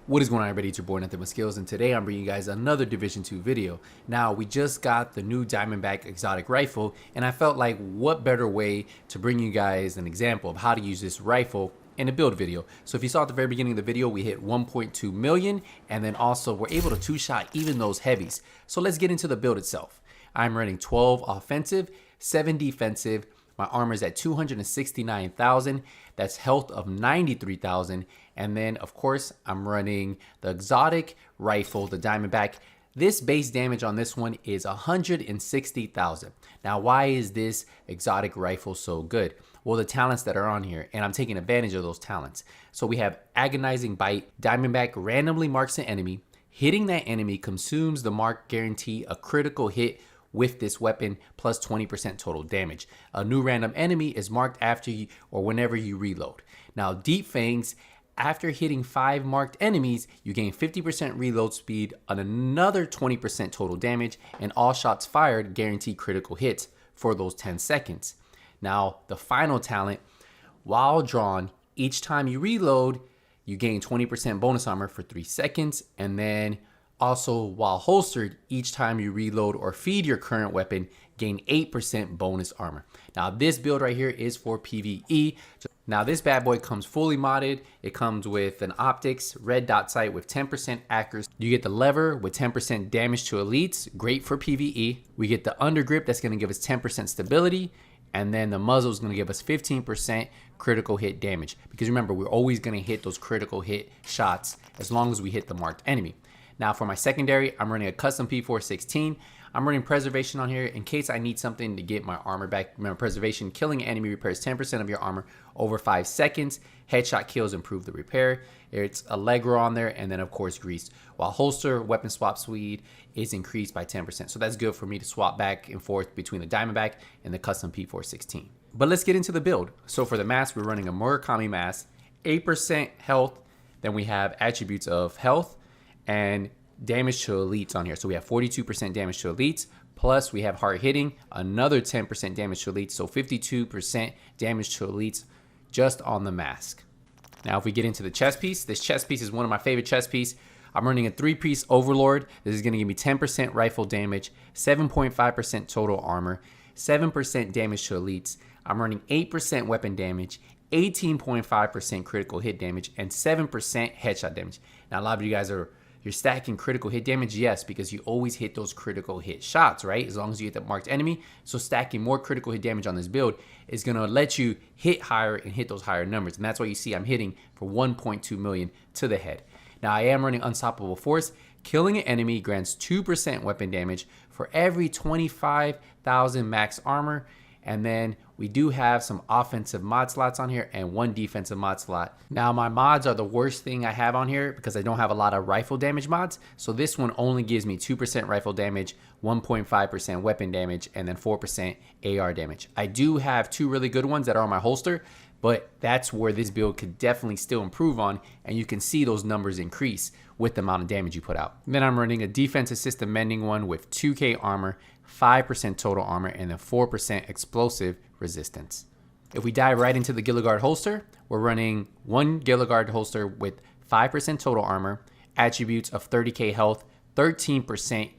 What is going on, everybody? It's your boy Nothing But Skills, and today I'm bringing you guys another Division 2 video. Now, we just got the new Diamondback exotic rifle, and I felt like what better way to bring you guys an example of how to use this rifle in a build video. So if you saw at the very beginning of the video, we hit 1.2 million, and then also we're able to two-shot even those heavies. So let's get into the build itself. I'm running 12 offensive, 7 defensive. My armor is at 269,000. That's health of 93,000. And then, of course, I'm running the exotic rifle, the Diamondback. This base damage on this one is 160,000. Now, why is this exotic rifle so good? Well, the talents that are on here, and I'm taking advantage of those talents. So we have Agonizing Bite. Diamondback randomly marks an enemy. Hitting that enemy consumes the mark, guarantee a critical hit with this weapon plus 20% total damage. A new random enemy is marked after you or whenever you reload. Now, Deep Fangs, after hitting 5 marked enemies, you gain 50% reload speed on another 20% total damage, and all shots fired guarantee critical hits for those 10 seconds. Now, the final talent, while drawn, each time you reload, you gain 20% bonus armor for 3 seconds, and then also, while holstered, each time you reload or feed your current weapon, gain 8% bonus armor. Now, this build right here is for PvE. Now, this bad boy comes fully modded. It comes with an optics, red dot sight with 10% accuracy. You get the lever with 10% damage to elites, great for PvE. We get the undergrip that's gonna give us 10% stability. And then the muzzle is gonna give us 15% critical hit damage. Because remember, we're always gonna hit those critical hit shots as long as we hit the marked enemy. Now for my secondary, I'm running a custom P416. I'm running preservation on here in case I need something to get my armor back. Remember, preservation, killing an enemy repairs 10% of your armor over 5 seconds. Headshot kills improve the repair. It's Allegro on there, and then of course grease. While holster, weapon swap speed is increased by 10%. So that's good for me to swap back and forth between the Diamondback and the custom P416. But let's get into the build. So for the mask, we're running a Murakami mask, 8% health. Then we have attributes of health and damage to elites on here. So we have 42% damage to elites, plus we have hard hitting, another 10% damage to elites, so 52% damage to elites just on the mask. Now if we get into the chest piece, this chest piece is one of my favorite chest piece. I'm running a 3-piece Overlord. This is gonna give me 10% rifle damage, 7.5% total armor, 7% damage to elites. I'm running 8% weapon damage, 18.5% critical hit damage, and 7% headshot damage. Now a lot of you guys you're stacking critical hit damage, yes, because you always hit those critical hit shots, right? As long as you hit the marked enemy. So stacking more critical hit damage on this build is gonna let you hit higher and hit those higher numbers. And that's why you see I'm hitting for 1.2 million to the head. Now I am running Unstoppable Force. Killing an enemy grants 2% weapon damage for every 25,000 max armor. And then we do have some offensive mod slots on here and 1 defensive mod slot. Now my mods are the worst thing I have on here because I don't have a lot of rifle damage mods. So this one only gives me 2% rifle damage, 1.5% weapon damage, and then 4% AR damage. I do have 2 really good ones that are on my holster, but that's where this build could definitely still improve on, and you can see those numbers increase with the amount of damage you put out. Then I'm running a defensive system mending one with 2K armor, 5% total armor, and then 4% explosive resistance. If we dive right into the Gilligard holster, we're running 1 Gilligard holster with 5% total armor, attributes of 30k health, 13%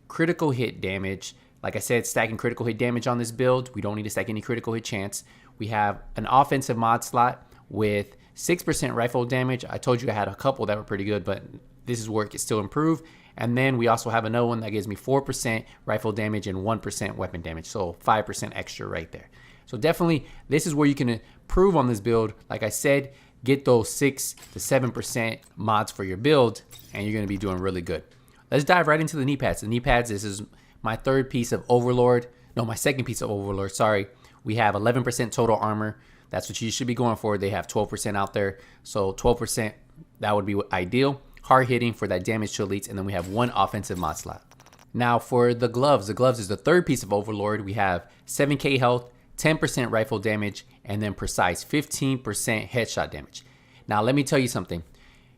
critical hit damage. Like I said, stacking critical hit damage on this build. We don't need to stack any critical hit chance. We have an offensive mod slot with 6% rifle damage. I told you I had a couple that were pretty good, but this is where it can still improve. And then we also have another one that gives me 4% rifle damage and 1% weapon damage. So 5% extra right there. So definitely this is where you can improve on this build. Like I said, get those 6 to 7% mods for your build and you're gonna be doing really good. Let's dive right into the knee pads. The knee pads, this is my 3rd piece of Overlord. No, my 2nd piece of Overlord, sorry. We have 11% total armor. That's what you should be going for. They have 12% out there. So 12%, that would be ideal. Hard hitting for that damage to elites, and then we have 1 offensive mod slot. Now for the gloves is the 3rd piece of Overlord. We have 7k health, 10% rifle damage, and then precise 15% headshot damage. Now let me tell you something.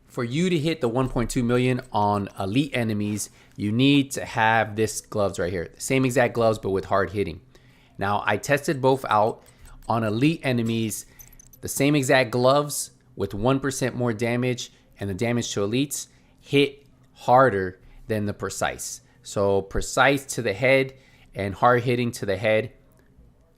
For you to hit the 1.2 million on elite enemies, you need to have this gloves right here. The same exact gloves, but with hard hitting. Now I tested both out on elite enemies, the same exact gloves with 1% more damage and the damage to elites hit harder than the precise. So precise to the head and hard hitting to the head,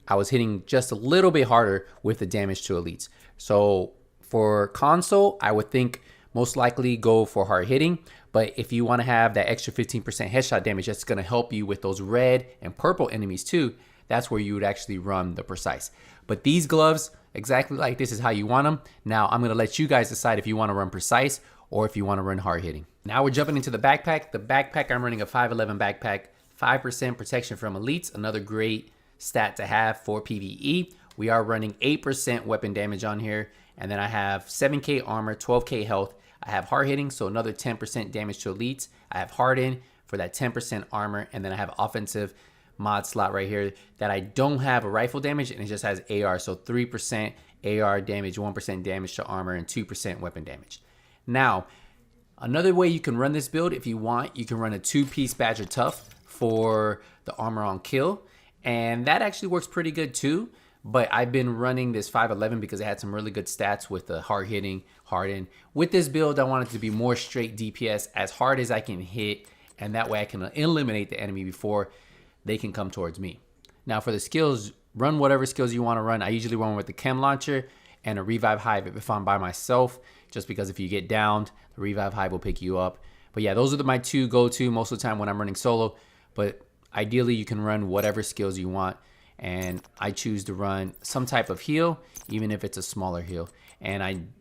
I was hitting just a little bit harder with the damage to elites. So for console, I would think most likely go for hard hitting. But if you want to have that extra 15% headshot damage, that's going to help you with those red and purple enemies too. That's where you would actually run the precise. But these gloves, exactly like this, is how you want them. Now I'm going to let you guys decide if you want to run precise or if you want to run hard hitting. Now we're jumping into the backpack. The backpack, I'm running a 511 backpack, 5% protection from elites, another great stat to have for PvE. We are running 8% weapon damage on here, and then I have 7k armor, 12k health. I have hard hitting, so another 10% damage to elites. I have harden for that 10% armor, and then I have offensive mod slot right here that I don't have a rifle damage, and it just has AR, so 3% AR damage, 1% damage to armor, and 2% weapon damage. Now, another way you can run this build, if you want, you can run a 2-piece Badger Tough for the armor on kill, and that actually works pretty good too. But I've been running this 511 because it had some really good stats with the hard hitting, harden. With this build, I want it to be more straight DPS, as hard as I can hit, and that way I can eliminate the enemy before they can come towards me. Now for the skills, run whatever skills you want to run. I usually run with the chem launcher and a revive hive if I'm by myself, just because if you get downed, the revive hive will pick you up. But yeah, those are my two go-to most of the time when I'm running solo. But ideally, you can run whatever skills you want. And I choose to run some type of heal, even if it's a smaller heal. And I'm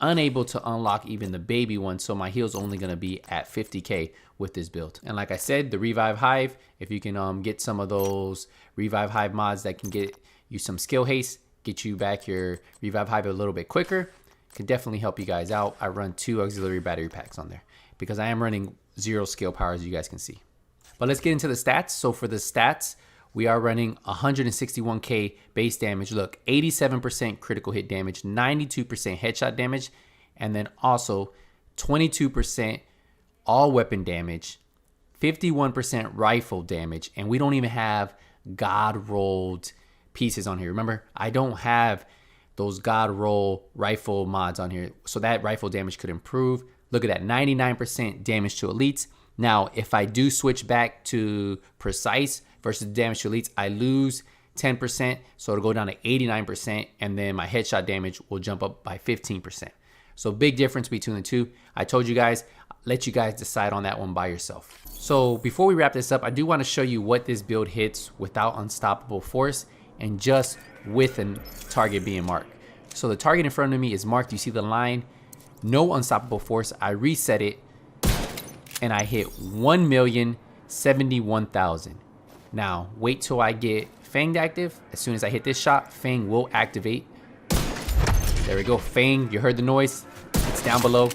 unable to unlock even the baby one, so my heal's only going to be at 50k with this build. And like I said, the revive hive, if you can get some of those revive hive mods that can get you some skill haste, get you back your revive hive a little bit quicker, can definitely help you guys out. I run 2 auxiliary battery packs on there because I am running 0 skill power, as you guys can see. But let's get into the stats. So for the stats, we are running 161k base damage. Look, 87% critical hit damage, 92% headshot damage, and then also 22% all weapon damage, 51% rifle damage, and we don't even have God rolled pieces on here. Remember, I don't have those God roll rifle mods on here, so that rifle damage could improve. Look at that, 99% damage to elites. Now, if I do switch back to precise versus damage to elites, I lose 10%, so it'll go down to 89%, and then my headshot damage will jump up by 15%. So big difference between the two. I told you guys, let you guys decide on that one by yourself. So before we wrap this up, I do want to show you what this build hits without unstoppable force and just with a target being marked. So the target in front of me is marked. You see the line, no unstoppable force. I reset it and I hit 1,071,000. Now wait till I get Fanged active. As soon as I hit this shot, Fang will activate. There we go, Fang, you heard the noise. It's down below,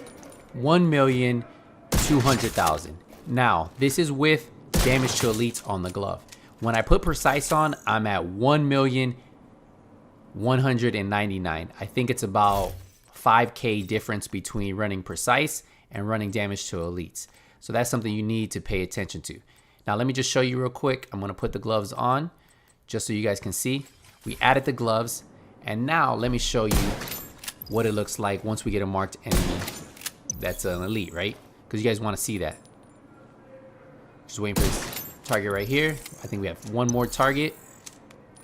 1,200,000. Now this is with damage to elites on the glove. When I put precise on, I'm at 1,199,000. I think it's about 5k difference between running precise and running damage to elites. So that's something you need to pay attention to. Now let me just show you real quick. I'm gonna put the gloves on just so you guys can see. We added the gloves, and now let me show you what it looks like once we get a marked enemy that's an elite, right? Because you guys wanna see that. Just waiting for this target right here. I think we have one more target,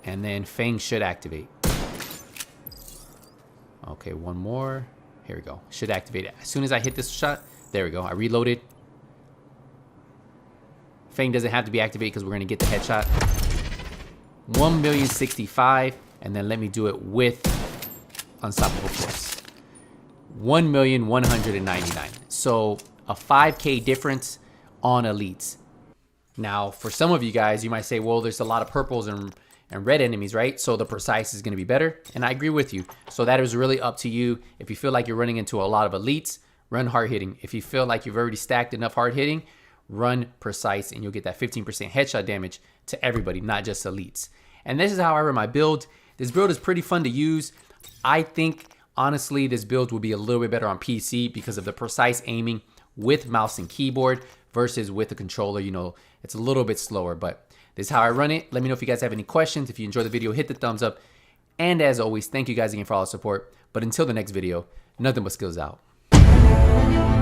and then Fang should activate. Okay, one more. Here we go. Should activate it. As soon as I hit this shot, there we go. I reloaded. Fang doesn't have to be activated because we're going to get the headshot. 1,065,000, and then let me do it with unstoppable force. 1,199,000. So a 5k difference on elites. Now, for some of you guys, you might say, well, there's a lot of purples and red enemies, right? So the precise is going to be better, and I agree with you. So that is really up to you. If you feel like you're running into a lot of elites, run hard hitting. If you feel like you've already stacked enough hard hitting, run precise, and you'll get that 15% headshot damage to everybody, not just elites. And this is how I run my build. This build is pretty fun to use. I think, honestly, this build will be a little bit better on PC because of the precise aiming with mouse and keyboard versus with a controller. You know, it's a little bit slower, but this is how I run it. Let me know if you guys have any questions. If you enjoyed the video, hit the thumbs up. And as always, thank you guys again for all the support. But until the next video, nothing but skills out. you.